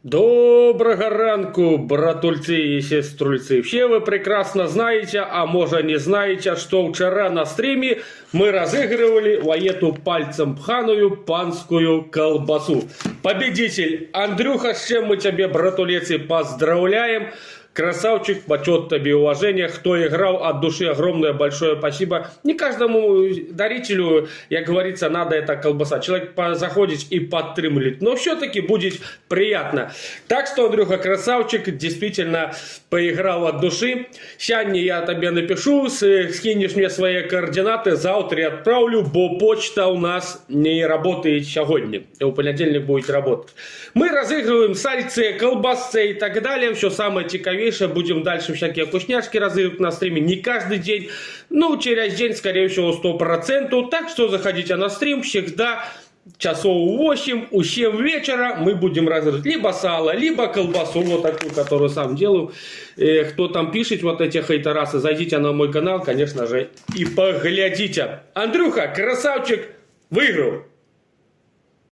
Доброго ранку, братульцы и сеструльцы. Все вы прекрасно знаете, а может не знаете, что вчера на стриме мы разыгрывали эту пальцем пханую панскую колбасу. Победитель Андрюха, с чем мы тебе, братулецы, поздравляем. Красавчик, почет тебе и уважение. Кто играл, от души огромное большое спасибо. Не каждому дарителю, как говорится, надо эта колбаса. Человек заходит и подтримливает. Но все-таки будет приятно. Так что, Андрюха, красавчик, действительно поиграл от души. Сегодня я тебе напишу, скинешь мне свои координаты, завтра я отправлю, бо почта у нас не работает сегодня. И в понедельник будет работать. Мы разыгрываем сальцы, колбасцы и так далее. Все самое цікавіше. Будем дальше всякие вкусняшки разыгрывать на стриме. Не каждый день, но через день, скорее всего, 100%. Так что заходите на стрим всегда. Часов 8, у 7 вечера мы будем разыгрывать либо сало, либо колбасу, вот такую, которую сам делаю. Кто там пишет, вот эти хейтерасы, зайдите на мой канал, конечно же, и поглядите. Андрюха, красавчик, выиграл.